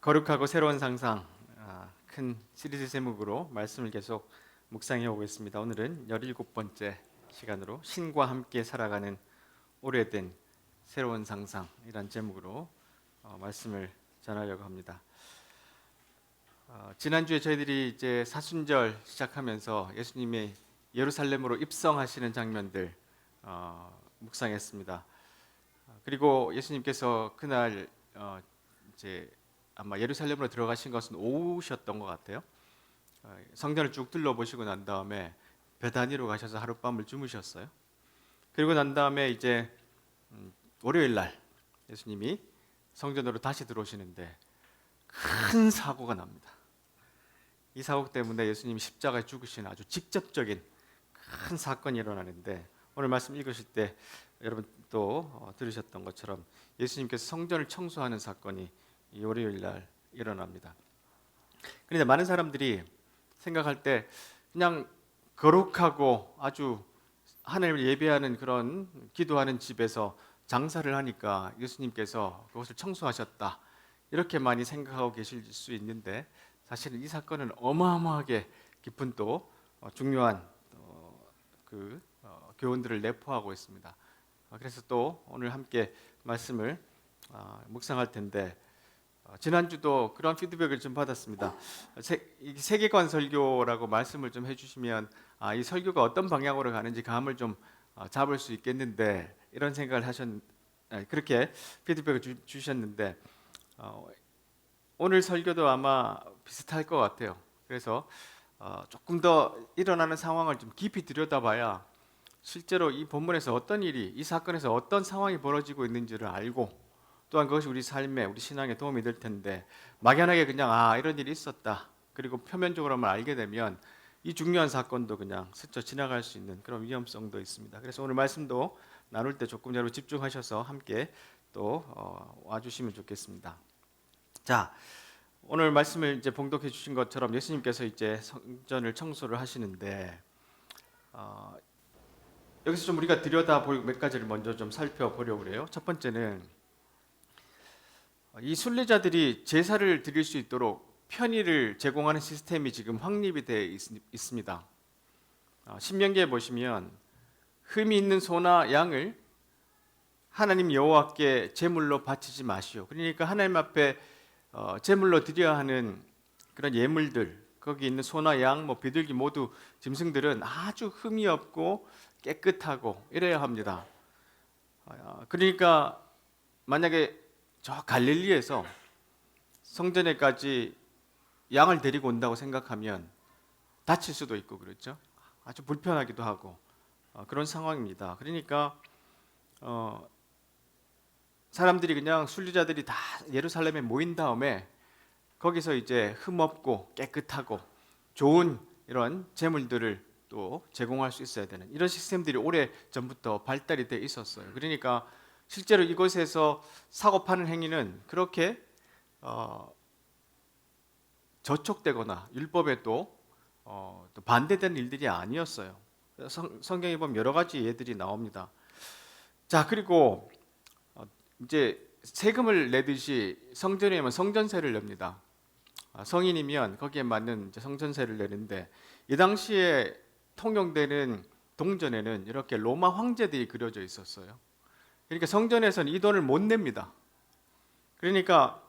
거룩하고 새로운 상상, 큰 시리즈 제목으로 말씀을 계속 묵상해 오고 있습니다. 오늘은 17번째 시간으로 신과 함께 살아가는 오래된 새로운 상상이란 제목으로 말씀을 전하려고 합니다. 지난주에 저희들이 이제 사순절 시작하면서 예수님이 예루살렘으로 입성하시는 장면들 묵상했습니다. 그리고 예수님께서 그날 이제 아마 예루살렘으로 들어가신 것은 오후셨던 것 같아요. 성전을 쭉 둘러보시고 난 다음에 베다니로 가셔서 하룻밤을 주무셨어요. 그리고 난 다음에 이제 월요일 날 예수님이 성전으로 다시 들어오시는데 큰 사고가 납니다. 이 사고 때문에 예수님이 십자가에 죽으시는 아주 직접적인 큰 사건이 일어나는데, 오늘 말씀 읽으실 때 여러분 또 들으셨던 것처럼 예수님께서 성전을 청소하는 사건이 이 월요일 날 일어납니다. 그런데 많은 사람들이 생각할 때 그냥 거룩하고 아주 하나님을 예배하는 그런 기도하는 집에서 장사를 하니까 예수님께서 그것을 청소하셨다, 이렇게 많이 생각하고 계실 수 있는데, 사실은 이 사건은 어마어마하게 깊은 또 중요한 교훈들을 내포하고 있습니다. 그래서 또 오늘 함께 말씀을 묵상할 텐데, 지난주도 그런 피드백을 좀 받았습니다. 세계관 설교라고 말씀을 좀 해주시면 이 설교가 어떤 방향으로 가는지 감을 좀 잡을 수 있겠는데, 이런 생각을 그렇게 피드백을 주셨는데, 오늘 설교도 아마 비슷할 것 같아요. 그래서 조금 더 일어나는 상황을 좀 깊이 들여다봐야 실제로 이 본문에서 어떤 일이, 이 사건에서 어떤 상황이 벌어지고 있는지를 알고, 또한 그것이 우리 삶에, 우리 신앙에 도움이 될 텐데, 막연하게 그냥 이런 일이 있었다, 그리고 표면적으로만 알게 되면 이 중요한 사건도 그냥 스쳐 지나갈 수 있는 그런 위험성도 있습니다. 그래서 오늘 말씀도 나눌 때 조금 여러분 집중하셔서 함께 또 와주시면 좋겠습니다. 자, 오늘 말씀을 이제 봉독해 주신 것처럼 예수님께서 이제 성전을 청소를 하시는데, 여기서 좀 우리가 들여다볼 몇 가지를 먼저 좀 살펴보려고 그래요. 첫 번째는 이 순례자들이 제사를 드릴 수 있도록 편의를 제공하는 시스템이 지금 확립이 되어 있습니다. 신명기에 보시면 흠이 있는 소나 양을 하나님 여호와께 제물로 바치지 마시오. 그러니까 하나님 앞에 제물로 드려야 하는 그런 예물들, 거기 있는 소나 양, 비둘기 모두 짐승들은 아주 흠이 없고 깨끗하고 이래야 합니다. 그러니까 만약에 저 갈릴리에서 성전에까지 양을 데리고 온다고 생각하면 다칠 수도 있고, 그렇죠? 아주 불편하기도 하고 그런 상황입니다. 그러니까 사람들이 그냥 순례자들이 다 예루살렘에 모인 다음에 거기서 이제 흠없고 깨끗하고 좋은 이런 제물들을 또 제공할 수 있어야 되는 이런 시스템들이 오래 전부터 발달이 돼 있었어요. 그러니까 실제로 이곳에서 사고 파는 행위는 그렇게 저촉되거나 율법에 또 반대되는 일들이 아니었어요. 성경에 보면 여러 가지 예들이 나옵니다. 자, 그리고 이제 세금을 내듯이 성전에 오면 성전세를 냅니다. 성인이면 거기에 맞는 성전세를 내는데, 이 당시에 통용되는 동전에는 이렇게 로마 황제들이 그려져 있었어요. 그러니까 성전에서는 이 돈을 못 냅니다. 그러니까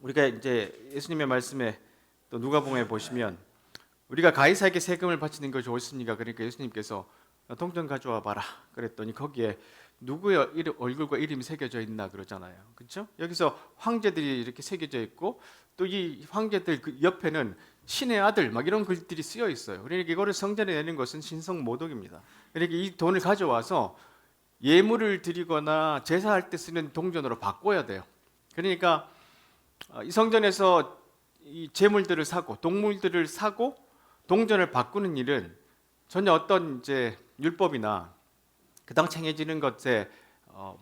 우리가 이제 예수님의 말씀에 또 누가복음에 보시면 우리가 가이사에게 세금을 바치는 것이 옳습니까? 그러니까 예수님께서 동전 가져와 봐라 그랬더니 거기에 누구의 얼굴과 이름이 새겨져 있나 그러잖아요. 그렇죠? 여기서 황제들이 이렇게 새겨져 있고, 또 이 황제들 그 옆에는 신의 아들 막 이런 글들이 쓰여 있어요. 그러니까 이거를 성전에 내는 것은 신성모독입니다. 그러니까 이 돈을 가져와서 예물을 드리거나 제사할 때 쓰는 동전으로 바꿔야 돼요. 그러니까 이 성전에서 이 제물들을 사고 동물들을 사고 동전을 바꾸는 일은 전혀 어떤 이제 율법이나 그 당 행해지는 것에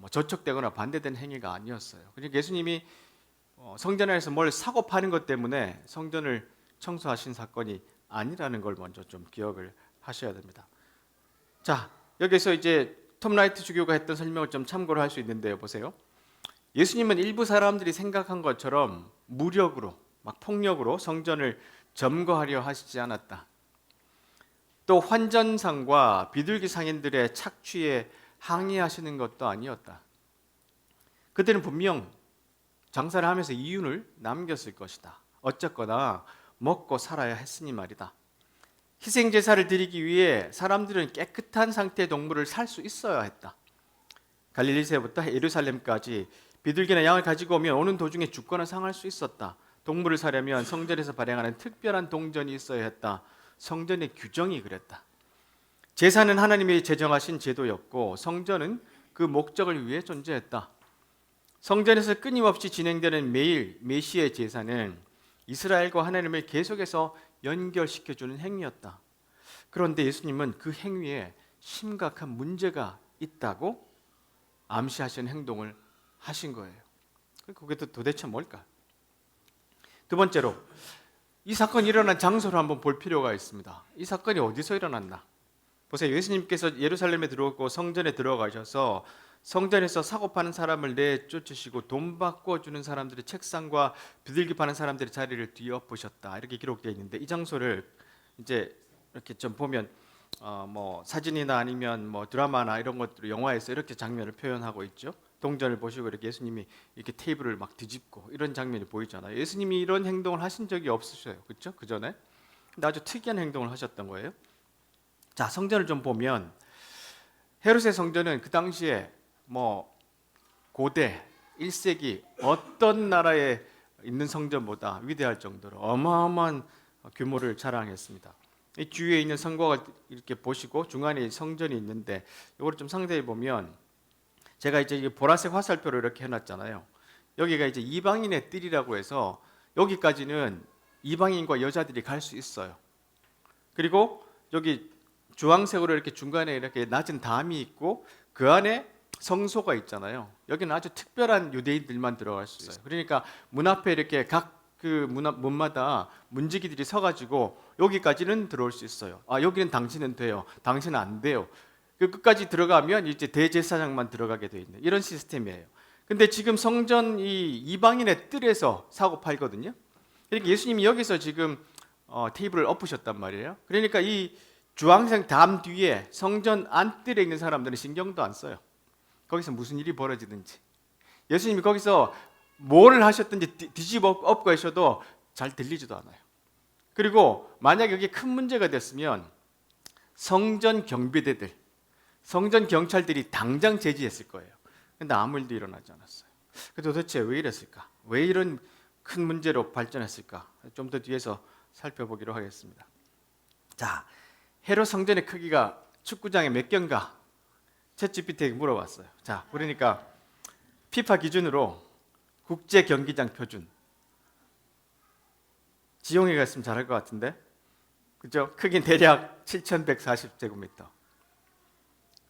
저촉되거나 반대되는 행위가 아니었어요. 그러니까 예수님이 성전 안에서 뭘 사고 파는 것 때문에 성전을 청소하신 사건이 아니라는 걸 먼저 좀 기억을 하셔야 됩니다. 자, 여기서 이제 톰 라이트 주교가 했던 설명을 좀 참고를 할 수 있는데요. 보세요. 예수님은 일부 사람들이 생각한 것처럼 무력으로 막 폭력으로 성전을 점거하려 하시지 않았다. 또 환전상과 비둘기 상인들의 착취에 항의하시는 것도 아니었다. 그들은 분명 장사를 하면서 이윤을 남겼을 것이다. 어쨌거나 먹고 살아야 했으니 말이다. 희생 제사를 드리기 위해 사람들은 깨끗한 상태의 동물을 살 수 있어야 했다. 갈릴리세부터 예루살렘까지 비둘기나 양을 가지고 오면 오는 도중에 죽거나 상할 수 있었다. 동물을 사려면 성전에서 발행하는 특별한 동전이 있어야 했다. 성전의 규정이 그랬다. 제사는 하나님이 제정하신 제도였고 성전은 그 목적을 위해 존재했다. 성전에서 끊임없이 진행되는 매일 메시의 제사는 이스라엘과 하나님을 계속해서 연결시켜주는 행위였다. 그런데 예수님은 그 행위에 심각한 문제가 있다고 암시하시는 행동을 하신 거예요. 그게 도대체 뭘까? 두 번째로 이 사건이 일어난 장소를 한번 볼 필요가 있습니다. 이 사건이 어디서 일어났나? 보세요. 예수님께서 예루살렘에 들어오고 성전에 들어가셔서 성전에서 사고 파는 사람을 내쫓으시고 돈 바꿔주는 사람들의 책상과 비둘기 파는 사람들의 자리를 뒤엎으셨다. 이렇게 기록되어 있는데 이 장소를 이제 이렇게 좀 보면 뭐 사진이나 아니면 뭐 드라마나 이런 것들 영화에서 이렇게 장면을 표현하고 있죠. 동전을 보시고 이렇게 예수님이 이렇게 테이블을 막 뒤집고 이런 장면이 보이잖아요. 예수님이 이런 행동을 하신 적이 없으셔요. 그렇죠? 그 전에. 근데 아주 특이한 행동을 하셨던 거예요. 자, 성전을 좀 보면 헤롯의 성전은 그 당시에 뭐 고대 1세기 어떤 나라에 있는 성전보다 위대할 정도로 어마어마한 규모를 자랑했습니다. 이 주위에 있는 성곽을 이렇게 보시고 중간에 성전이 있는데 이걸 좀 상대해 보면 제가 이제 보라색 화살표로 이렇게 해놨잖아요. 여기가 이제 이방인의 뜰이라고 해서 여기까지는 이방인과 여자들이 갈 수 있어요. 그리고 여기 주황색으로 이렇게 중간에 이렇게 낮은 담이 있고 그 안에 성소가 있잖아요. 여기는 아주 특별한 유대인들만 들어갈 수 있어요. 그러니까 문 앞에 이렇게 각 그 문마다 문지기들이 서가지고 여기까지는 들어올 수 있어요. 아, 여기는 당신은 돼요. 당신은 안 돼요. 그 끝까지 들어가면 이제 대제사장만 들어가게 돼 있는 이런 시스템이에요. 근데 지금 성전 이 이방인의 뜰에서 사고 팔거든요. 그러니까 예수님이 여기서 지금 테이블을 엎으셨단 말이에요. 그러니까 이 주황색 담 뒤에 성전 안뜰에 있는 사람들은 신경도 안 써요. 거기서 무슨 일이 벌어지든지. 예수님이 거기서 뭘 하셨든지 뒤집어 엎고 하셔도 잘 들리지도 않아요. 그리고 만약에 여기 큰 문제가 됐으면 성전 경비대들, 성전 경찰들이 당장 제지했을 거예요. 근데 아무 일도 일어나지 않았어요. 도대체 왜 이랬을까? 왜 이런 큰 문제로 발전했을까? 좀 더 뒤에서 살펴보기로 하겠습니다. 자, 헤롯 성전의 크기가 축구장에 몇 견가? 챗GPT에게 물어봤어요. 자, 그러니까 피파 기준으로 국제 경기장 표준. 지용이가 있으면 잘할 것 같은데, 그죠? 크긴 대략 7,140제곱미터.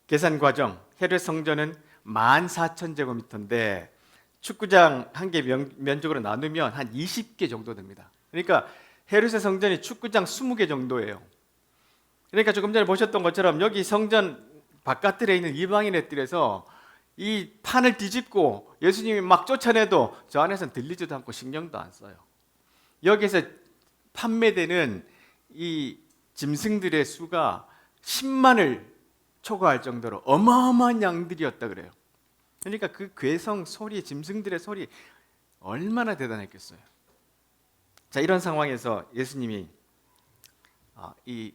계산 과정: 헤롯 성전은 14,000제곱미터인데 축구장 한 개 면적으로 나누면 한 20개 정도 됩니다. 그러니까 헤롯의 성전이 축구장 20개 정도예요. 그러니까 조금 전에 보셨던 것처럼 여기 성전 바깥들에 있는 이방인의 뜰에서 이 판을 뒤집고 예수님이 막 쫓아내도 저 안에서는 들리지도 않고 신경도 안 써요. 여기서 판매되는 이 짐승들의 수가 10만을 초과할 정도로 어마어마한 양들이었다 그래요. 그러니까 그 괴성 소리, 짐승들의 소리 얼마나 대단했겠어요. 자, 이런 상황에서 예수님이 이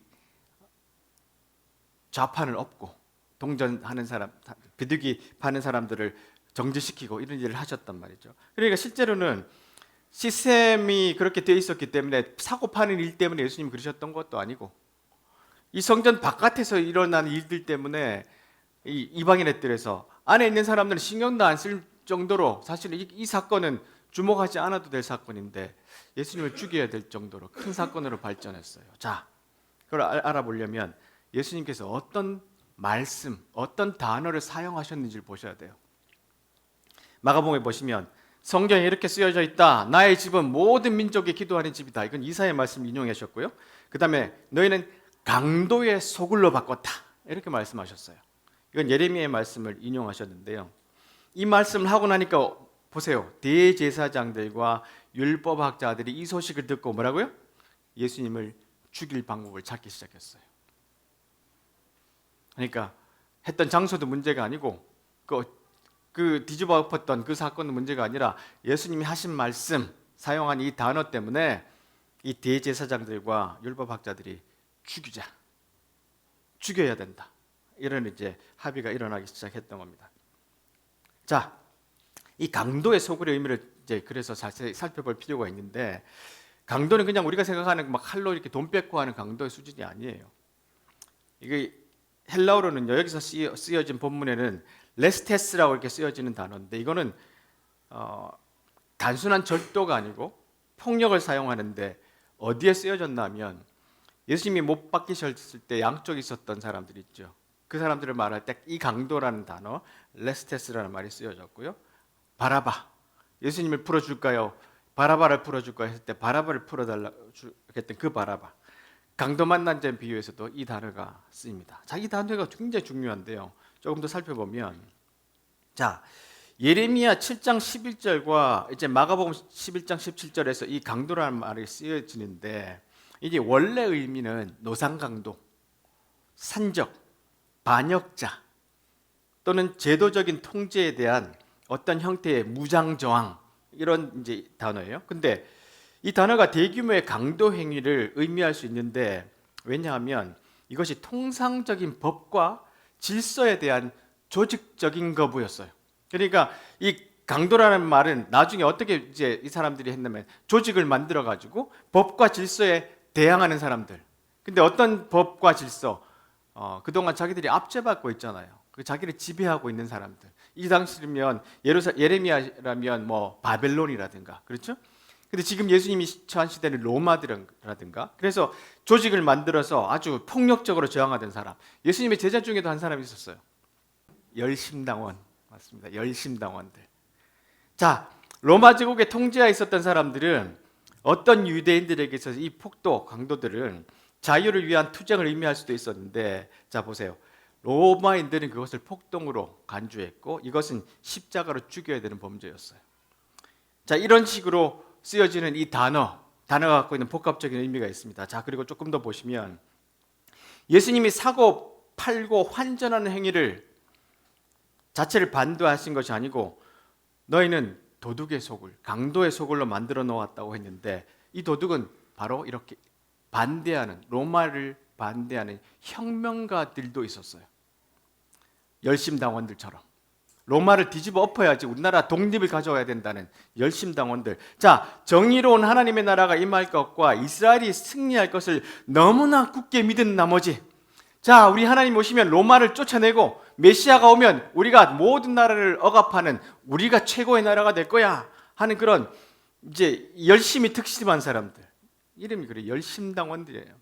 좌판을 엎고 동전하는 사람, 비둘기 파는 사람들을 정지시키고 이런 일을 하셨단 말이죠. 그러니까 실제로는 시스템이 그렇게 되어 있었기 때문에 사고 파는 일 때문에 예수님이 그러셨던 것도 아니고 이 성전 바깥에서 일어난 일들 때문에 이 이방인의 뜰에서 안에 있는 사람들은 신경도 안 쓸 정도로 사실 이 사건은 주목하지 않아도 될 사건인데 예수님을 죽여야 될 정도로 큰 사건으로 발전했어요. 자, 그걸 알아보려면 예수님께서 어떤 말씀, 어떤 단어를 사용하셨는지를 보셔야 돼요. 마가복음에 보시면 성경에 이렇게 쓰여져 있다. 나의 집은 모든 민족이 기도하는 집이다. 이건 이사야의 말씀 인용하셨고요. 그 다음에 너희는 강도의 소굴로 바꿨다. 이렇게 말씀하셨어요. 이건 예레미야의 말씀을 인용하셨는데요. 이 말씀을 하고 나니까 보세요. 대제사장들과 율법학자들이 이 소식을 듣고 뭐라고요? 예수님을 죽일 방법을 찾기 시작했어요. 그러니까 했던 장소도 문제가 아니고 그 뒤집어 엎었던 그 사건도 문제가 아니라 예수님이 하신 말씀, 사용한 이 단어 때문에 이 대제사장들과 율법학자들이 죽여야 된다, 이런 이제 합의가 일어나기 시작했던 겁니다. 자, 이 강도의 소굴의 의미를 이제 그래서 자세히 살펴볼 필요가 있는데, 강도는 그냥 우리가 생각하는 막 칼로 이렇게 돈 뺏고 하는 강도의 수준이 아니에요. 이게 헬라어로는요, 여기서 쓰여진 본문에는 레스테스라고 이렇게 쓰여지는 단어인데, 이거는 단순한 절도가 아니고 폭력을 사용하는데, 어디에 쓰여졌냐면 예수님이 못 박히셨을 때 양쪽에 있었던 사람들 있죠. 그 사람들을 말할 때 이 강도라는 단어, 레스테스라는 말이 쓰여졌고요. 바라바, 예수님을 풀어줄까요? 바라바를 풀어줄까요? 했을 때 바라바를 풀어달라고 했던 그 바라바, 강도 만난 점 비유에서도 이 단어가 쓰입니다. 자, 이 단어가 굉장히 중요한데요, 조금 더 살펴보면, 자, 예레미야 7장 11절과 이제 마가복음 11장 17절에서 이 강도라는 말이 쓰여지는데, 이게 원래 의미는 노상강도, 산적, 반역자 또는 제도적인 통제에 대한 어떤 형태의 무장저항, 이런 이제 단어예요. 근데 이 단어가 대규모의 강도 행위를 의미할 수 있는데, 왜냐하면 이것이 통상적인 법과 질서에 대한 조직적인 거부였어요. 그러니까 이 강도라는 말은 나중에 어떻게 이제 이 사람들이 했냐면 조직을 만들어 가지고 법과 질서에 대항하는 사람들. 근데 어떤 법과 질서? 그동안 자기들이 압제받고 있잖아요. 그 자기를 지배하고 있는 사람들. 이 당시면 예레미야라면 뭐 바벨론이라든가, 그렇죠? 근데 지금 예수님이 처한 시대는 로마라든가, 그래서 조직을 만들어서 아주 폭력적으로 저항하던 사람. 예수님의 제자 중에도 한 사람이 있었어요. 열심당원, 맞습니다. 열심당원들. 자, 로마 제국의 통제하에 있었던 사람들은 어떤 유대인들에게 있어서 이 폭도, 강도들은 자유를 위한 투쟁을 의미할 수도 있었는데, 자 보세요. 로마인들은 그것을 폭동으로 간주했고, 이것은 십자가로 죽여야 되는 범죄였어요. 자, 이런 식으로 쓰여지는 이 단어가 갖고 있는 복합적인 의미가 있습니다. 자, 그리고 조금 더 보시면 예수님이 사고 팔고 환전하는 행위를 자체를 반대하신 것이 아니고, 너희는 도둑의 소굴, 강도의 소굴로 만들어 놓았다고 했는데, 이 도둑은 바로 이렇게 반대하는, 로마를 반대하는 혁명가들도 있었어요. 열심당원들처럼 로마를 뒤집어 엎어야지 우리나라 독립을 가져와야 된다는 열심당원들. 자, 정의로운 하나님의 나라가 임할 것과 이스라엘이 승리할 것을 너무나 굳게 믿은 나머지, 자, 우리 하나님 오시면 로마를 쫓아내고 메시아가 오면 우리가 모든 나라를 억압하는 우리가 최고의 나라가 될 거야 하는 그런 이제 열심히 특심한 사람들, 이름이 그래, 열심당원들이에요.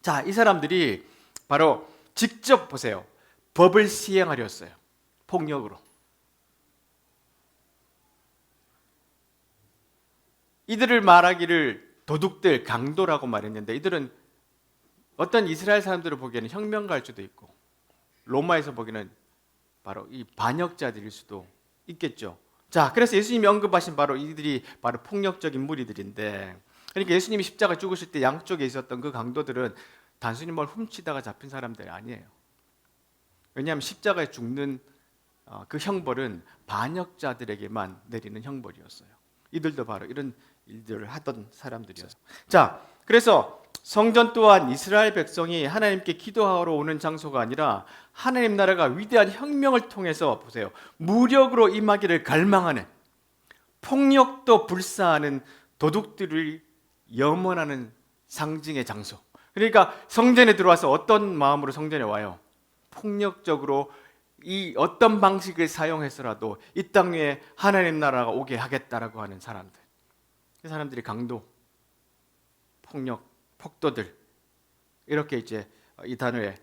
자, 이 사람들이 바로 직접 보세요, 법을 시행하려 했어요. 폭력으로. 이들을 말하기를 도둑들, 강도라고 말했는데, 이들은 어떤 이스라엘 사람들을 보기에는 혁명가일 수도 있고, 로마에서 보기에는 바로 이 반역자들일 수도 있겠죠. 자, 그래서 예수님이 언급하신 바로 이들이 바로 폭력적인 무리들인데, 그러니까 예수님이 십자가 죽으실 때 양쪽에 있었던 그 강도들은 단순히 뭘 훔치다가 잡힌 사람들이 아니에요. 왜냐하면 십자가에 죽는 그 형벌은 반역자들에게만 내리는 형벌이었어요. 이들도 바로 이런 일들을 하던 사람들이었어요. 자, 그래서 성전 또한 이스라엘 백성이 하나님께 기도하러 오는 장소가 아니라 하나님 나라가 위대한 혁명을 통해서 보세요, 무력으로 임하기를 갈망하는, 폭력도 불사하는 도둑들을 염원하는 상징의 장소. 그러니까 성전에 들어와서 어떤 마음으로 성전에 와요? 폭력적으로 이 어떤 방식을 사용해서라도 이 땅 위에 하나님 나라가 오게 하겠다라고 하는 사람들. 그 사람들이 강도, 폭력, 폭도들, 이렇게 이제 이 단어의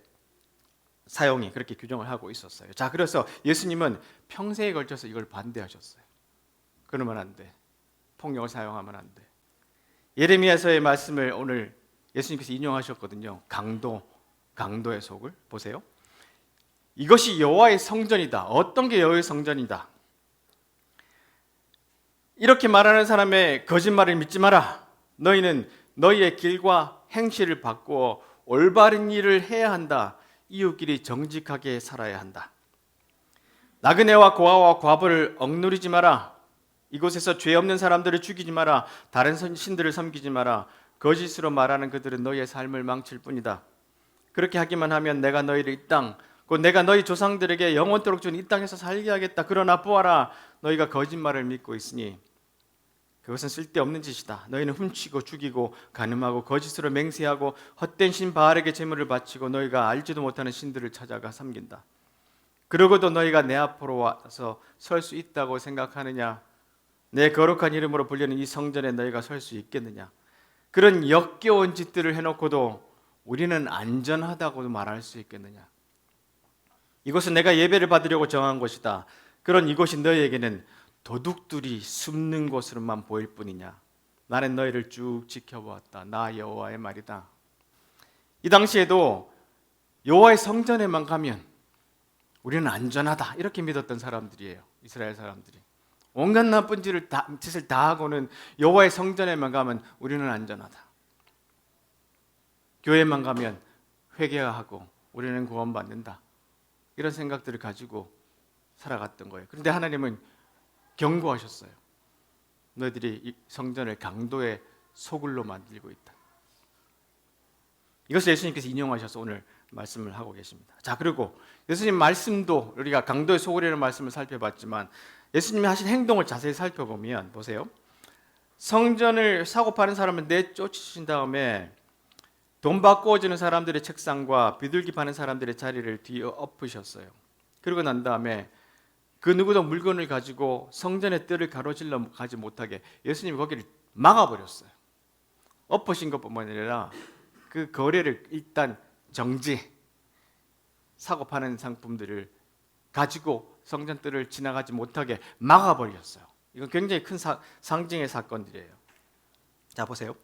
사용이 그렇게 규정을 하고 있었어요. 자, 그래서 예수님은 평생에 걸쳐서 이걸 반대하셨어요. 그러면 안 돼. 폭력을 사용하면 안 돼. 예레미야서의 말씀을 오늘 예수님께서 인용하셨거든요. 강도의 속을 보세요. 이것이 여호와의 성전이다. 어떤 게 여호와의 성전이다? 이렇게 말하는 사람의 거짓말을 믿지 마라. 너희는 너희의 길과 행실을 바꾸어 올바른 일을 해야 한다. 이웃끼리 정직하게 살아야 한다. 나그네와 고아와 과부를 억누르지 마라. 이곳에서 죄 없는 사람들을 죽이지 마라. 다른 신들을 섬기지 마라. 거짓으로 말하는 그들은 너희의 삶을 망칠 뿐이다. 그렇게 하기만 하면 내가 너희를 이 땅, 곧 내가 너희 조상들에게 영원토록 준 이 땅에서 살게 하겠다. 그러나 보아라, 너희가 거짓말을 믿고 있으니 그것은 쓸데없는 짓이다. 너희는 훔치고 죽이고 간음하고 거짓으로 맹세하고 헛된 신 바알에게 제물을 바치고 너희가 알지도 못하는 신들을 찾아가 섬긴다. 그러고도 너희가 내 앞으로 와서 설 수 있다고 생각하느냐? 내 거룩한 이름으로 불리는 이 성전에 너희가 설 수 있겠느냐? 그런 역겨운 짓들을 해놓고도 우리는 안전하다고 말할 수 있겠느냐? 이곳은 내가 예배를 받으려고 정한 곳이다. 그런 이곳이 너희에게는 도둑들이 숨는 곳으로만 보일 뿐이냐? 나는 너희를 쭉 지켜보았다. 나 여호와의 말이다. 이 당시에도 여호와의 성전에만 가면 우리는 안전하다 이렇게 믿었던 사람들이에요. 이스라엘 사람들이 온갖 나쁜 짓을 다 하고는 여호와의 성전에만 가면 우리는 안전하다. 교회만 가면 회개하고 우리는 구원받는다. 이런 생각들을 가지고 살아갔던 거예요. 그런데 하나님은 경고하셨어요. 너희들이 이 성전을 강도의 소굴로 만들고 있다. 이것을 예수님께서 인용하셔서 오늘 말씀을 하고 계십니다. 자, 그리고 예수님 말씀도 우리가 강도의 소굴이라는 말씀을 살펴봤지만 예수님이 하신 행동을 자세히 살펴보면 보세요. 성전을 사고 파는 사람을 내쫓으신 다음에 돈 받고 주는 사람들의 책상과 비둘기 파는 사람들의 자리를 뒤엎으셨어요. 그러고 난 다음에 그 누구도 물건을 가지고 성전의 뜰을 가로질러 가지 못하게 예수님이 거기를 막아버렸어요. 엎으신 것뿐만 아니라 그 거래를 일단 정지, 사고 파는 상품들을 가지고 성전 뜰을 지나가지 못하게 막아버렸어요. 이건 굉장히 큰 상징의 사건들이에요. 자, 보세요.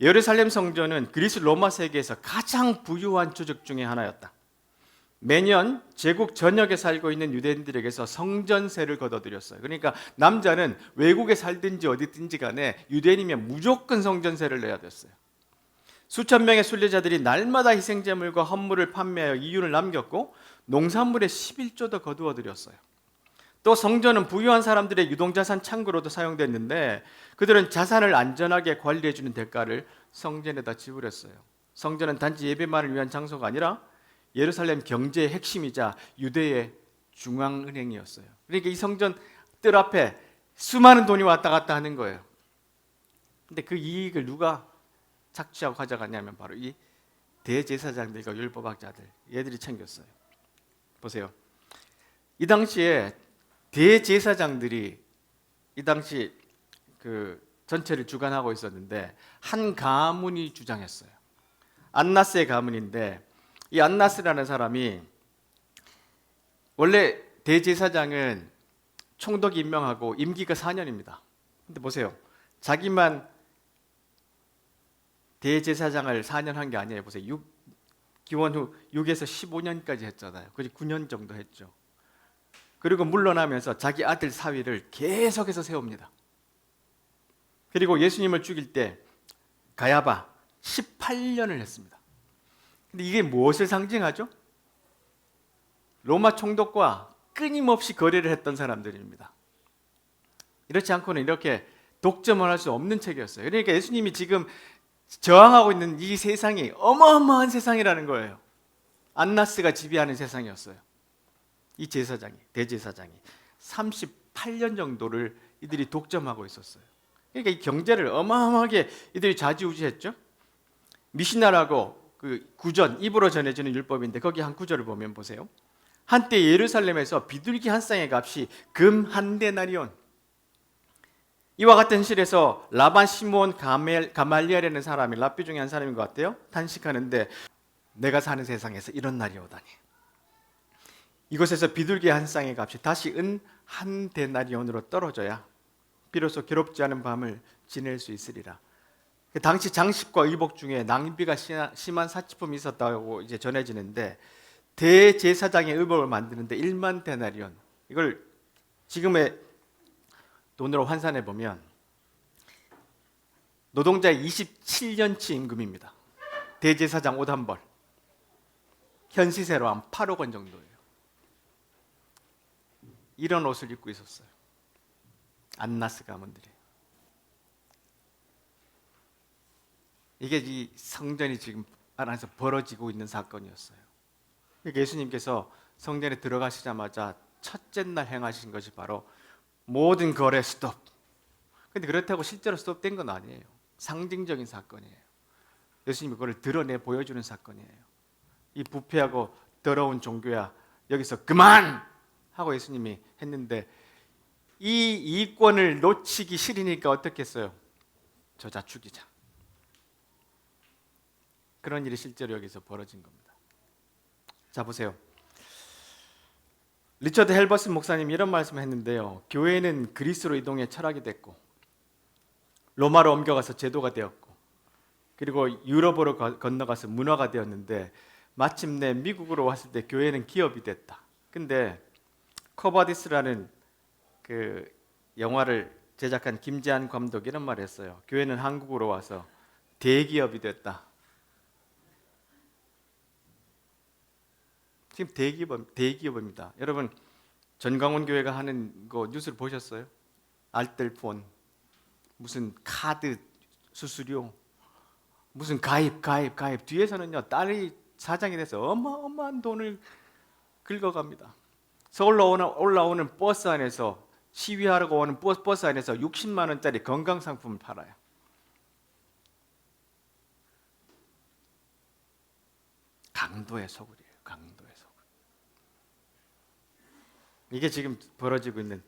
예루살렘 성전은 그리스 로마 세계에서 가장 부유한 조직 중에 하나였다. 매년 제국 전역에 살고 있는 유대인들에게서 성전세를 걷어들였어요. 그러니까 남자는 외국에 살든지 어디든지 간에 유대인이면 무조건 성전세를 내야 됐어요. 수천 명의 순례자들이 날마다 희생제물과 헌물을 판매하여 이윤을 남겼고 농산물의 11조도 거두어 들였어요. 또 성전은 부유한 사람들의 유동자산 창고로도 사용됐는데 그들은 자산을 안전하게 관리해주는 대가를 성전에다 지불했어요. 성전은 단지 예배만을 위한 장소가 아니라 예루살렘 경제의 핵심이자 유대의 중앙은행이었어요. 그러니까 이 성전 뜰 앞에 수많은 돈이 왔다 갔다 하는 거예요. 근데 그 이익을 누가 착취하고 가져갔냐면 바로 이 대제사장들과 율법학자들, 얘들이 챙겼어요. 보세요. 이 당시에 대제사장들이 이 당시 그 전체를 주관하고 있었는데 한 가문이 주장했어요. 안나스의 가문인데 이 안나스라는 사람이 원래 대제사장은 총독이 임명하고 임기가 4년입니다. 근데 보세요. 자기만 대제사장을 4년 한 게 아니에요. 보세요. 기원 후 6에서 15년까지 했잖아요. 거의 9년 정도 했죠. 그리고 물러나면서 자기 아들 사위를 계속해서 세웁니다. 그리고 예수님을 죽일 때 가야바 18년을 했습니다. 근데 이게 무엇을 상징하죠? 로마 총독과 끊임없이 거래를 했던 사람들입니다. 이렇지 않고는 이렇게 독점을 할 수 없는 책이었어요. 그러니까 예수님이 지금 저항하고 있는 이 세상이 어마어마한 세상이라는 거예요. 안나스가 지배하는 세상이었어요. 이 제사장이, 대제사장이 38년 정도를 이들이 독점하고 있었어요. 그러니까 이 경제를 어마어마하게 이들이 좌지우지했죠. 미시나라고 그 구전, 입으로 전해지는 율법인데 거기 한 구절을 보면 보세요. 한때 예루살렘에서 비둘기 한 쌍의 값이 금 한 데나리온. 이와 같은 실에서 라반 시몬 가말리엘이라는 사람이 랍비 중에 한 사람인 것 같아요. 탄식하는데 내가 사는 세상에서 이런 날이 오다니. 이곳에서 비둘기 한 쌍의 값이 다시 은 한 데나리온으로 떨어져야 비로소 괴롭지 않은 밤을 지낼 수 있으리라. 당시 장식과 의복 중에 낭비가 심한 사치품이 있었다고 이제 전해지는데 대제사장의 의복을 만드는데 1만 데나리온, 이걸 지금의 돈으로 환산해 보면 노동자의 27년치 임금입니다. 대제사장 옷 한 벌, 현 시세로 한 8억 원 정도예요. 이런 옷을 입고 있었어요. 안나스 가문들이. 이게 이 성전이 지금 안에서 벌어지고 있는 사건이었어요. 예수님께서 성전에 들어가시자마자 첫째 날 행하신 것이 바로 모든 거래 스톱. 근데 그렇다고 실제로 스톱된 건 아니에요. 상징적인 사건이에요. 예수님이 그걸 드러내 보여주는 사건이에요. 이 부패하고 더러운 종교야, 여기서 그만! 하고 예수님이 했는데, 이 이권을 놓치기 싫으니까 어떻게 했어요? 저자 죽이자. 그런 일이 실제로 여기서 벌어진 겁니다. 자, 보세요. 리처드 헬버슨 목사님이 이런 말씀을 했는데요. 교회는 그리스로 이동해 철학이 됐고, 로마로 옮겨가서 제도가 되었고, 그리고 유럽으로 건너가서 문화가 되었는데, 마침내 미국으로 왔을 때 교회는 기업이 됐다. 근데 커바디스라는 그 영화를 제작한 김재한 감독이 이런 말을 했어요. 교회는 한국으로 와서 대기업이 됐다. 지금 대기업입니다. 여러분, 전광훈 교회가 하는 거 뉴스를 보셨어요? 알뜰폰, 무슨 카드 수수료, 무슨 가입. 뒤에서는요, 딸이 사장이 돼서 어마어마한 돈을 긁어갑니다. 서울로 올라오는 버스 안에서, 시위하러 오는 버스 안에서 60만 원짜리 건강상품을 팔아요. 강도의 소굴이에요. 강도의 소굴. 이게 지금 벌어지고 있는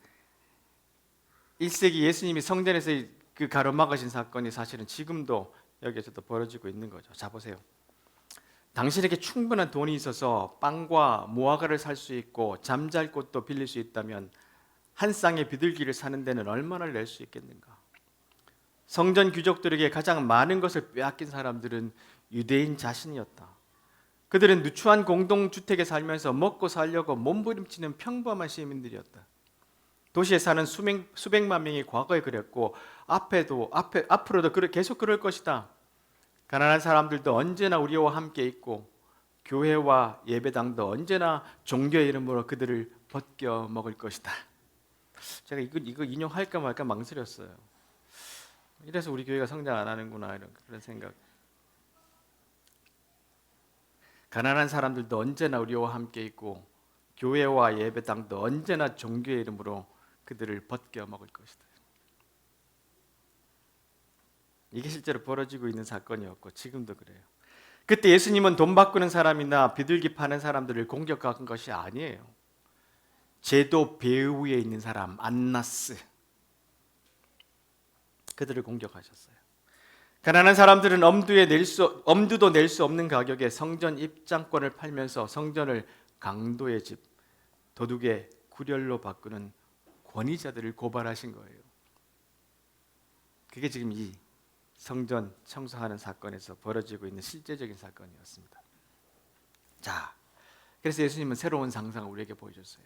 1세기 예수님이 성전에서 그 가로막으신 사건이 사실은 지금도 여기에서도 벌어지고 있는 거죠. 자, 보세요. 당신에게 충분한 돈이 있어서 빵과 무화과를 살 수 있고 잠잘 곳도 빌릴 수 있다면 한 쌍의 비둘기를 사는 데는 얼마나 낼 수 있겠는가? 성전 귀족들에게 가장 많은 것을 빼앗긴 사람들은 유대인 자신이었다. 그들은 누추한 공동주택에 살면서 먹고 살려고 몸부림치는 평범한 시민들이었다. 도시에 사는 수백만 명이 과거에 그랬고 앞으로도 계속 그럴 것이다. 가난한 사람들도 언제나 우리와 함께 있고 교회와 예배당도 언제나 종교의 이름으로 그들을 벗겨 먹을 것이다. 제가 이거 인용할까 말까 망설였어요. 이래서 우리 교회가 성장 안 하는구나, 그런 생각. 가난한 사람들도 언제나 우리와 함께 있고 교회와 예배당도 언제나 종교의 이름으로 그들을 벗겨 먹을 것이다. 이게 실제로 벌어지고 있는 사건이었고 지금도 그래요. 그때 예수님은 돈 바꾸는 사람이나 비둘기 파는 사람들을 공격한 것이 아니에요. 제도 배후에 있는 사람, 안나스, 그들을 공격하셨어요. 가난한 사람들은 엄두도 낼 수 없는 가격에 성전 입장권을 팔면서 성전을 강도의 집, 도둑의 구렬로 바꾸는 권위자들을 고발하신 거예요. 그게 지금 이 성전 청소하는 사건에서 벌어지고 있는 실제적인 사건이었습니다. 자, 그래서 예수님은 새로운 상상을 우리에게 보여줬어요.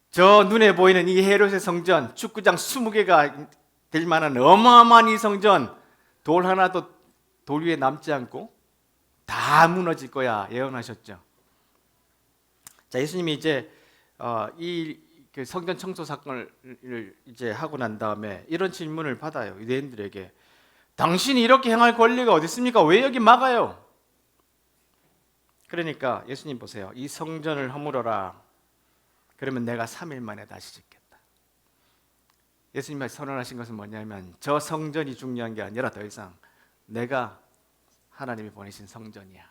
저 눈에 보이는 이 헤롯의 성전, 축구장 20개가 될 만한 어마어마한 이 성전, 돌 하나도 돌 위에 남지 않고 다 무너질 거야 예언하셨죠. 자, 예수님이 이제 이 성전 청소 사건을 이제 하고 난 다음에 이런 질문을 받아요. 유대인들에게. 당신이 이렇게 행할 권리가 어디 있습니까? 왜 여기 막아요? 그러니까 예수님 보세요. 이 성전을 허물어라. 그러면 내가 3일 만에 다시 짓겠다. 예수님이 선언하신 것은 뭐냐면 저 성전이 중요한 게 아니라 더 이상 내가 하나님이 보내신 성전이야.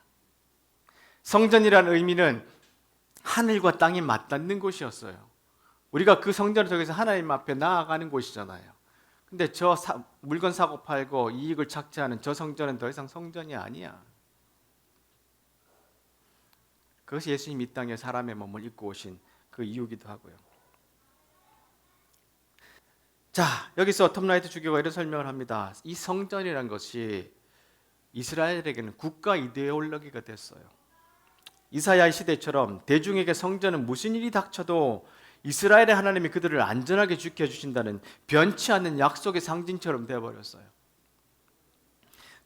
성전이라는 의미는 하늘과 땅이 맞닿는 곳이었어요. 우리가 그 성전을 통해서 하나님 앞에 나아가는 곳이잖아요. 근데 물건 사고 팔고 이익을 착취하는 저 성전은 더 이상 성전이 아니야. 그것이 예수님이 이 땅에 사람의 몸을 입고 오신 그 이유기도 하고요. 자, 여기서 톰 라이트 주교가 이런 설명을 합니다. 이 성전이라는 것이 이스라엘에게는 국가 이데올로기가 됐어요. 이사야의 시대처럼 대중에게 성전은 무슨 일이 닥쳐도 이스라엘의 하나님이 그들을 안전하게 지켜주신다는 변치 않는 약속의 상징처럼 되어버렸어요.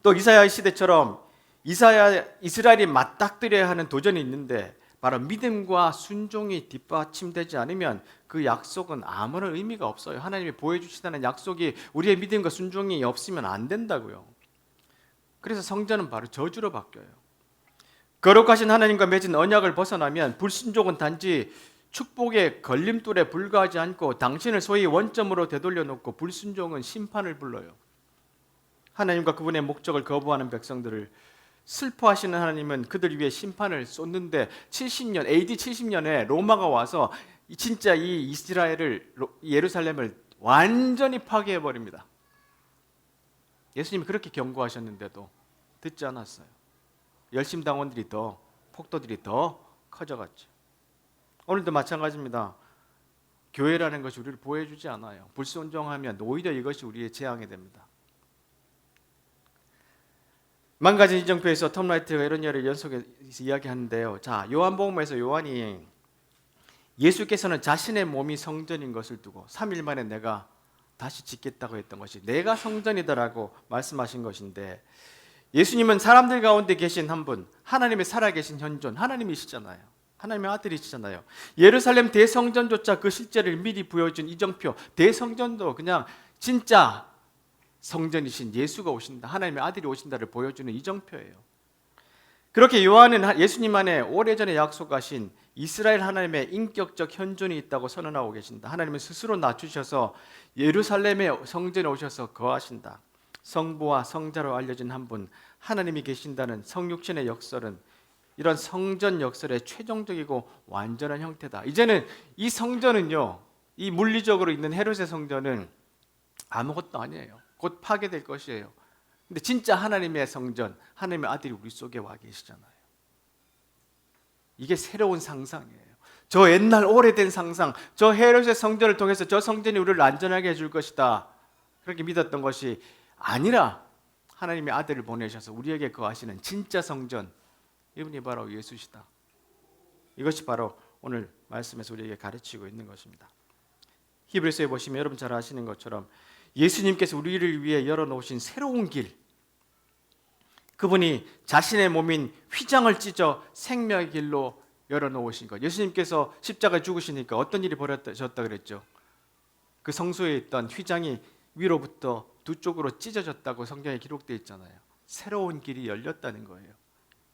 또 이사야 시대처럼 이스라엘이 맞닥뜨려야 하는 도전이 있는데 바로 믿음과 순종이 뒷받침되지 않으면 그 약속은 아무런 의미가 없어요. 하나님이 보여주시다는 약속이 우리의 믿음과 순종이 없으면 안 된다고요. 그래서 성전은 바로 저주로 바뀌어요. 거룩하신 하나님과 맺은 언약을 벗어나면 불순종은 단지 축복의 걸림돌에 불과하지 않고 당신을 소위 원점으로 되돌려 놓고 불순종은 심판을 불러요. 하나님과 그분의 목적을 거부하는 백성들을 슬퍼하시는 하나님은 그들 위해 심판을 쏟는데 70년 AD 70년에 로마가 와서 진짜 이 이스라엘을 예루살렘을 완전히 파괴해 버립니다. 예수님이 그렇게 경고하셨는데도 듣지 않았어요. 열심당원들이 폭도들이 더 커져갔죠. 오늘도 마찬가지입니다. 교회라는 것이 우리를 보여주지 않아요. 불순종하면 오히려 이것이 우리의 재앙이 됩니다. 망가진 이정표에서 톰 라이트가 이런 예를 연속해서 이야기하는데요. 자, 요한복음에서 요한이 예수께서는 자신의 몸이 성전인 것을 두고 3일 만에 내가 다시 짓겠다고 했던 것이 내가 성전이다라고 말씀하신 것인데, 예수님은 사람들 가운데 계신 한 분, 하나님의 살아계신 현존, 하나님이시잖아요. 하나님의 아들이시잖아요. 예루살렘 대성전조차 그 실제를 미리 보여준 이정표, 대성전도 그냥 진짜 성전이신 예수가 오신다, 하나님의 아들이 오신다를 보여주는 이정표예요. 그렇게 요한은 예수님 안에 오래전에 약속하신 이스라엘 하나님의 인격적 현존이 있다고 선언하고 계신다. 하나님은 스스로 낮추셔서 예루살렘의 성전에 오셔서 거하신다. 성부와 성자로 알려진 한 분, 하나님이 계신다는 성육신의 역설은 이런 성전 역설의 최종적이고 완전한 형태다. 이제는 이 성전은요, 이 물리적으로 있는 헤롯의 성전은 아무것도 아니에요. 곧 파괴될 것이에요. 근데 진짜 하나님의 성전, 하나님의 아들이 우리 속에 와 계시잖아요. 이게 새로운 상상이에요. 저 옛날 오래된 상상, 저 헤롯의 성전을 통해서 저 성전이 우리를 안전하게 해줄 것이다, 그렇게 믿었던 것이 아니라 하나님의 아들을 보내셔서 우리에게 거하시는 진짜 성전, 이분이 바로 예수시다. 이것이 바로 오늘 말씀에서 우리에게 가르치고 있는 것입니다. 히브리서에 보시면 여러분 잘 아시는 것처럼 예수님께서 우리를 위해 열어놓으신 새로운 길, 그분이 자신의 몸인 휘장을 찢어 생명의 길로 열어놓으신 것. 예수님께서 십자가에 죽으시니까 어떤 일이 벌어졌다 그랬죠? 그 성소에 있던 휘장이 위로부터 두 쪽으로 찢어졌다고 성경에 기록되어 있잖아요. 새로운 길이 열렸다는 거예요.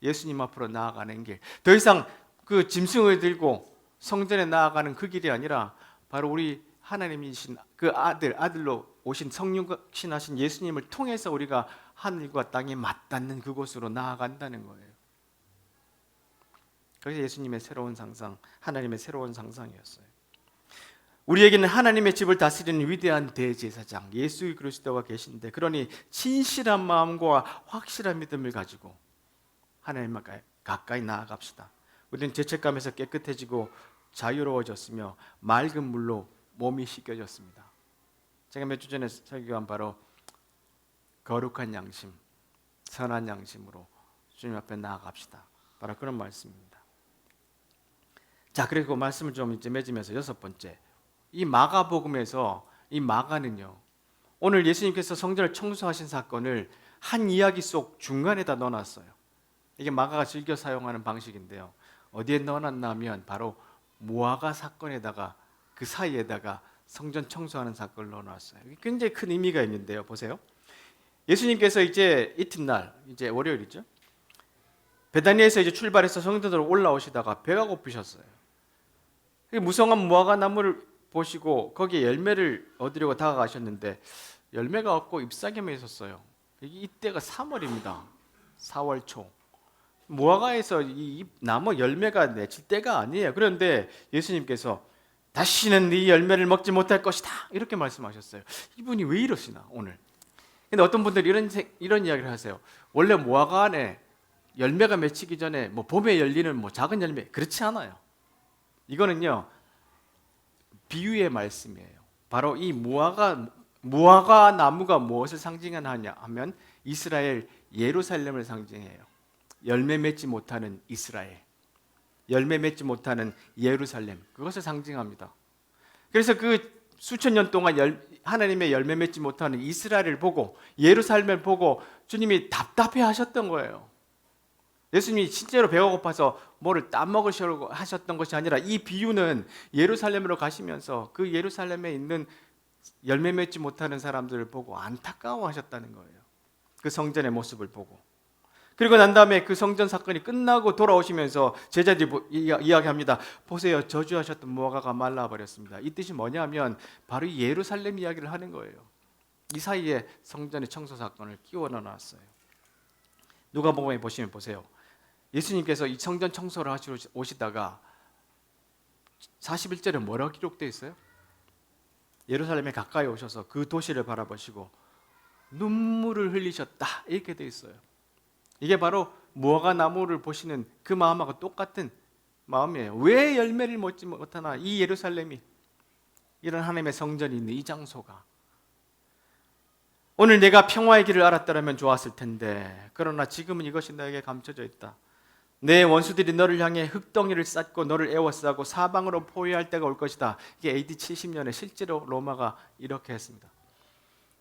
예수님 앞으로 나아가는 길. 더 이상 그 짐승을 들고 성전에 나아가는 그 길이 아니라 바로 우리 하나님이신 그 아들로 오신 성육신하신 예수님을 통해서 우리가 하늘과 땅이 맞닿는 그곳으로 나아간다는 거예요. 그래서 예수님의 새로운 상상, 하나님의 새로운 상상이었어요. 우리에게는 하나님의 집을 다스리는 위대한 대제사장 예수 그리스도가 계신데, 그러니 진실한 마음과 확실한 믿음을 가지고 하나님과 가까이 나아갑시다. 우리는 죄책감에서 깨끗해지고 자유로워졌으며 맑은 물로 몸이 씻겨졌습니다. 제가 몇 주 전에 설교한 바로 거룩한 양심, 선한 양심으로 주님 앞에 나아갑시다, 바로 그런 말씀입니다. 자, 그리고 말씀을 좀 이제 맺으면서 여섯 번째, 이 마가복음에서 이 마가는요, 오늘 예수님께서 성전을 청소하신 사건을 한 이야기 속 중간에다 넣어놨어요. 이게 마가가 즐겨 사용하는 방식인데요, 어디에 넣어놨나 하면 바로 무화과 사건에다가, 그 사이에다가 성전 청소하는 사건을 넣어놨어요. 굉장히 큰 의미가 있는데요, 보세요. 예수님께서 이제 이튿날, 이제 월요일이죠, 베다니에서 이제 출발해서 성전으로 올라오시다가 배가 고프셨어요. 무성한 무화과 나무를 보시고 거기에 열매를 얻으려고 다가가셨는데 열매가 없고 잎사귀만 있었어요. 이때가 3월입니다. 4월 초. 무화과에서 이 나무 열매가 맺힐 때가 아니에요. 그런데 예수님께서 다시는 네 열매를 먹지 못할 것이다, 이렇게 말씀하셨어요. 이분이 왜 이러시나 오늘. 근데 어떤 분들이 이런 이야기를 하세요. 원래 무화과 안에 열매가 맺히기 전에 봄에 열리는 작은 열매, 그렇지 않아요. 이거는요, 비유의 말씀이에요. 바로 이 무화과 나무가 무엇을 상징하냐 하면 이스라엘 예루살렘을 상징해요. 열매 맺지 못하는 이스라엘, 열매 맺지 못하는 예루살렘, 그것을 상징합니다. 그래서 그 수천 년 동안 하나님의 열매 맺지 못하는 이스라엘을 보고 예루살렘을 보고 주님이 답답해 하셨던 거예요. 예수님이 실제로 배가 고파서 뭐를 따먹으시려고 하셨던 것이 아니라 이 비유는 예루살렘으로 가시면서 그 예루살렘에 있는 열매 맺지 못하는 사람들을 보고 안타까워하셨다는 거예요. 그 성전의 모습을 보고. 그리고 난 다음에 그 성전 사건이 끝나고 돌아오시면서 제자들이 이야기합니다. 보세요, 저주하셨던 무화과가 말라버렸습니다. 이 뜻이 뭐냐면 바로 예루살렘 이야기를 하는 거예요. 이 사이에 성전의 청소 사건을 끼워 넣어놨어요. 누가복음에 보시면 보세요. 예수님께서 이 성전 청소를 하시러 오시다가 41절에 뭐라고 기록되어 있어요? 예루살렘에 가까이 오셔서 그 도시를 바라보시고 눈물을 흘리셨다 이렇게 되어 있어요. 이게 바로 무화과 나무를 보시는 그 마음하고 똑같은 마음이에요. 왜 열매를 맺지 못하나 이 예루살렘이, 이런 하나님의 성전이 있는 이 장소가. 오늘 내가 평화의 길을 알았더라면 좋았을 텐데 그러나 지금은 이것이 너에게 감춰져 있다. 내 원수들이 너를 향해 흙덩이를 쌓고 너를 에워싸고 사방으로 포위할 때가 올 것이다. 이게 AD 70년에 실제로 로마가 이렇게 했습니다.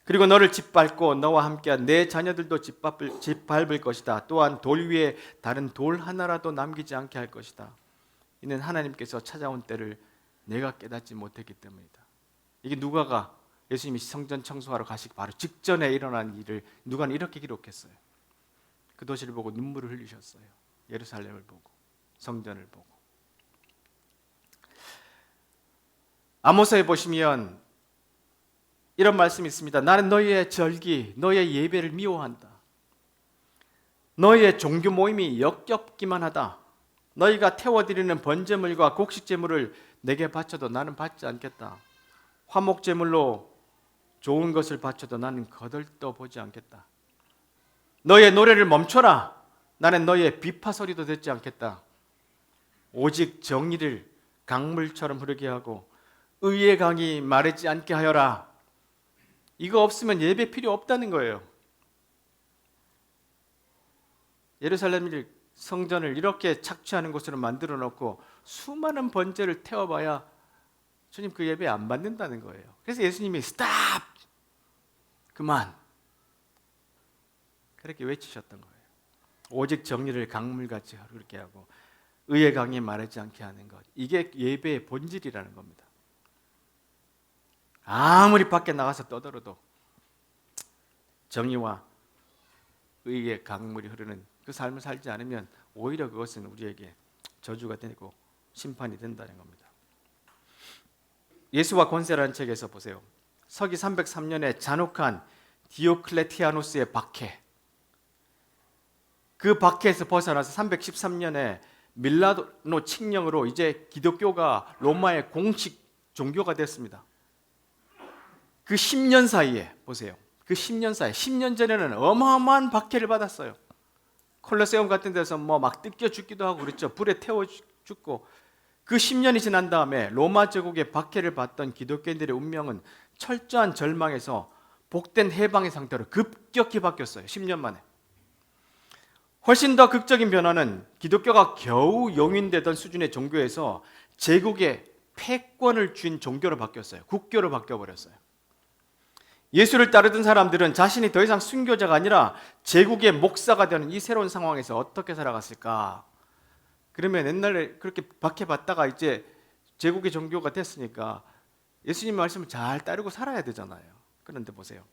그리고 너를 짓밟고 너와 함께한 내 자녀들도 짓밟을 것이다. 또한 돌 위에 다른 돌 하나라도 남기지 않게 할 것이다. 이는 하나님께서 찾아온 때를 내가 깨닫지 못했기 때문이다. 이게 누가가 예수님이 성전 청소하러 가시기 바로 직전에 일어난 일을 누가는 이렇게 기록했어요. 그 도시를 보고 눈물을 흘리셨어요. 예루살렘을 보고 성전을 보고. 아모스에 보시면 이런 말씀이 있습니다. 나는 너희의 절기, 너희의 예배를 미워한다. 너희의 종교 모임이 역겹기만 하다. 너희가 태워드리는 번제물과 곡식제물을 내게 바쳐도 나는 받지 않겠다. 화목제물로 좋은 것을 바쳐도 나는 거들떠 보지 않겠다. 너희의 노래를 멈춰라. 나는 너희의 비파 소리도 듣지 않겠다. 오직 정의를 강물처럼 흐르게 하고 의의 강이 마르지 않게 하여라. 이거 없으면 예배 필요 없다는 거예요. 예루살렘 성전을 이렇게 착취하는 곳으로 만들어 놓고 수많은 번제를 태워봐야 주님 그 예배 안 받는다는 거예요. 그래서 예수님이 스탑! 그만! 그렇게 외치셨던 거예요. 오직 정의를 강물같이 흐르게 하고 의의 강이 마르지 않게 하는 것. 이게 예배의 본질이라는 겁니다. 아무리 밖에 나가서 떠들어도 정의와 의의 강물이 흐르는 그 삶을 살지 않으면 오히려 그것은 우리에게 저주가 되고 심판이 된다는 겁니다. 예수와 권세라는 책에서 보세요. 서기 303년에 잔혹한 디오클레티아누스의 박해, 그 박해에서 벗어나서 313년에 밀라노 칙령으로 이제 기독교가 로마의 공식 종교가 됐습니다. 그 10년 사이에 보세요. 그 10년 사이, 10년 전에는 어마어마한 박해를 받았어요. 콜로세움 같은 데서 뭐 막 뜯겨 죽기도 하고 그랬죠. 불에 태워 죽고. 그 10년이 지난 다음에 로마 제국의 박해를 받던 기독교인들의 운명은 철저한 절망에서 복된 해방의 상태로 급격히 바뀌었어요. 10년 만에. 훨씬 더 극적인 변화는 기독교가 겨우 용인되던 수준의 종교에서 제국의 패권을 쥔 종교로 바뀌었어요. 국교로 바뀌어버렸어요. 예수를 따르던 사람들은 자신이 더 이상 순교자가 아니라 제국의 목사가 되는 이 새로운 상황에서 어떻게 살아갔을까? 그러면 옛날에 그렇게 박해받다가 이제 제국의 종교가 됐으니까 예수님 말씀을 잘 따르고 살아야 되잖아요. 그런데 보세요.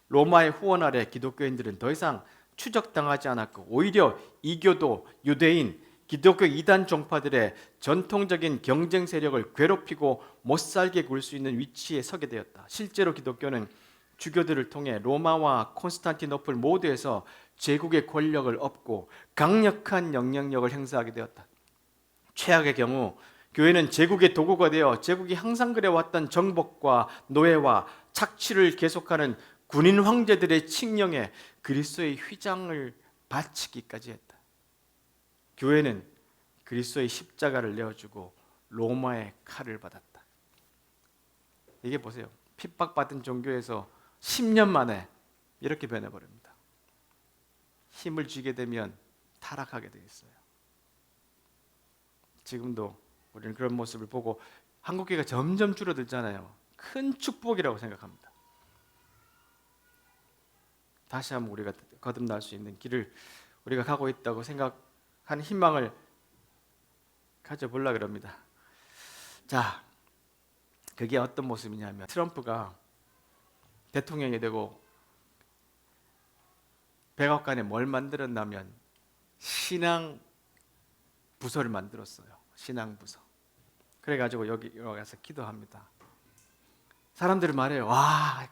로마의 후원 아래 기독교인들은 더 이상 추적당하지 않았고 오히려 이교도, 유대인, 기독교 이단 종파들의 전통적인 경쟁 세력을 괴롭히고 못살게 굴 수 있는 위치에 서게 되었다. 실제로 기독교는 주교들을 통해 로마와 콘스탄티노플 모두에서 제국의 권력을 얻고 강력한 영향력을 행사하게 되었다. 최악의 경우 교회는 제국의 도구가 되어 제국이 항상 그래왔던 정복과 노예와 착취를 계속하는 군인 황제들의 칙령에 그리스도의 휘장을 바치기까지 했다. 교회는 그리스도의 십자가를 내어주고 로마의 칼을 받았다. 이게 보세요. 핍박받은 종교에서 10년 만에 이렇게 변해버립니다. 힘을 쥐게 되면 타락하게 되어 있어요. 지금도 우리는 그런 모습을 보고 한국교회가 점점 줄어들잖아요. 큰 축복이라고 생각합니다. 다시 한번 우리가 거듭날 수 있는 길을 우리가 가고 있다고 생각하는 희망을 가져보려 그럽니다. 자, 그게 어떤 모습이냐면 트럼프가 대통령이 되고 백악관에 뭘 만들었냐면 신앙 부서를 만들었어요. 신앙 부서. 그래가지고 여기 와서 기도합니다. 사람들이 말해요. 와,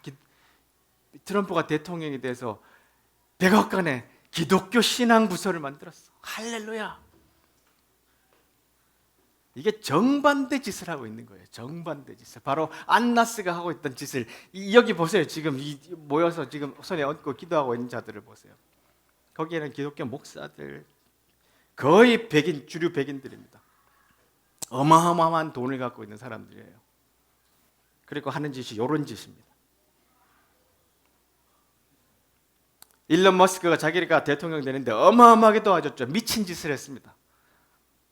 트럼프가 대통령이 돼서 백악관에 기독교 신앙 부서를 만들었어. 할렐루야. 이게 정반대 짓을 하고 있는 거예요. 정반대 짓을. 바로 안나스가 하고 있던 짓을 여기 보세요. 지금 모여서 지금 손에 얹고 기도하고 있는 자들을 보세요. 거기에는 기독교 목사들 거의 백인, 주류 백인들입니다. 어마어마한 돈을 갖고 있는 사람들이에요. 그리고 하는 짓이 이런 짓입니다. 일론 머스크가 자기가 대통령 되는데 어마어마하게 도와줬죠. 미친 짓을 했습니다.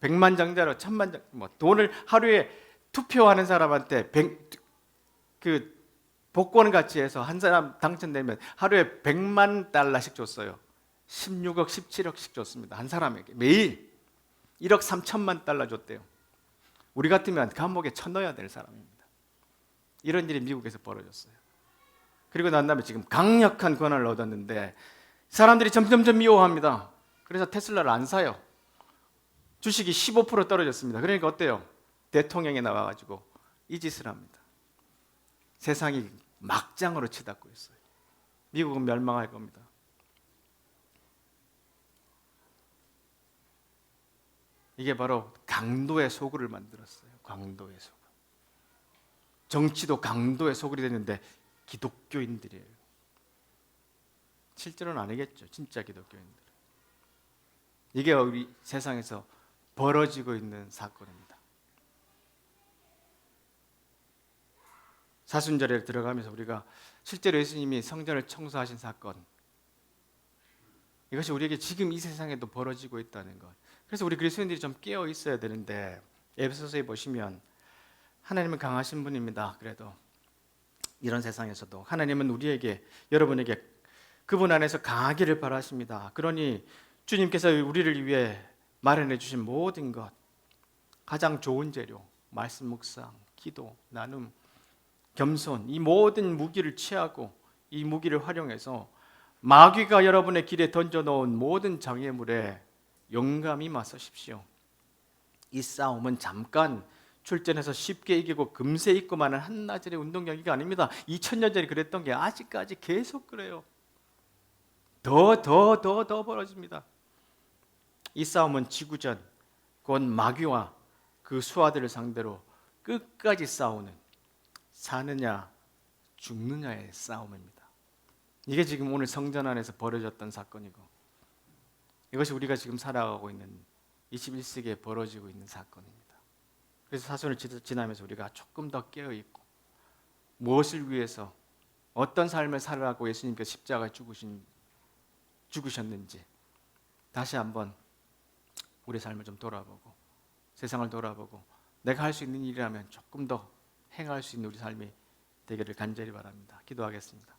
100만 장자로 1000만 장, 돈을 하루에 투표하는 사람한테 그 복권 같이 해서 한 사람 당첨되면 하루에 100만 달러씩 줬어요. 16억, 17억씩 줬습니다. 한 사람에게 매일 1억 3천만 달러 줬대요. 우리 같으면 감옥에 쳐넣어야 될 사람입니다. 이런 일이 미국에서 벌어졌어요. 그리고 난 다음에 지금 강력한 권한을 얻었는데 사람들이 점점점 미워합니다. 그래서 테슬라를 안 사요. 주식이 15% 떨어졌습니다. 그러니까 어때요? 대통령이 나와가지고 이 짓을 합니다. 세상이 막장으로 치닫고 있어요. 미국은 멸망할 겁니다. 이게 바로 강도의 소굴을 만들었어요. 강도의 소굴. 정치도 강도의 소굴이 됐는데 기독교인들이에요. 실제로는 아니겠죠. 진짜 기독교인들. 이게 우리 세상에서 벌어지고 있는 사건입니다. 사순절에 들어가면서 우리가 실제로 예수님이 성전을 청소하신 사건, 이것이 우리에게 지금 이 세상에도 벌어지고 있다는 것. 그래서 우리 그리스도인들이 좀 깨어 있어야 되는데 에베소서에 보시면 하나님은 강하신 분입니다. 그래도 이런 세상에서도 하나님은 우리에게, 여러분에게 그분 안에서 강하기를 바라십니다. 그러니 주님께서 우리를 위해 마련해 주신 모든 것, 가장 좋은 재료, 말씀 묵상, 기도, 나눔, 겸손, 이 모든 무기를 취하고 이 무기를 활용해서 마귀가 여러분의 길에 던져놓은 모든 장애물에 용감히 맞서십시오. 이 싸움은 잠깐 출전해서 쉽게 이기고 금세 잊고 마는 한나절의 운동 경기가 아닙니다. 2000년 전에 그랬던 게 아직까지 계속 그래요. 더 벌어집니다. 이 싸움은 지구전, 곧 마귀와 그 수하들을 상대로 끝까지 싸우는, 사느냐 죽느냐의 싸움입니다. 이게 지금 오늘 성전 안에서 벌어졌던 사건이고, 이것이 우리가 지금 살아가고 있는 21세기에 벌어지고 있는 사건입니다. 그래서 사순을 지나면서 우리가 조금 더 깨어있고 무엇을 위해서 어떤 삶을 살아가고 예수님께서 십자가에 죽으셨는지 다시 한번 우리 삶을 좀 돌아보고 세상을 돌아보고 내가 할 수 있는 일이라면 조금 더 행할 수 있는 우리 삶이 되기를 간절히 바랍니다. 기도하겠습니다.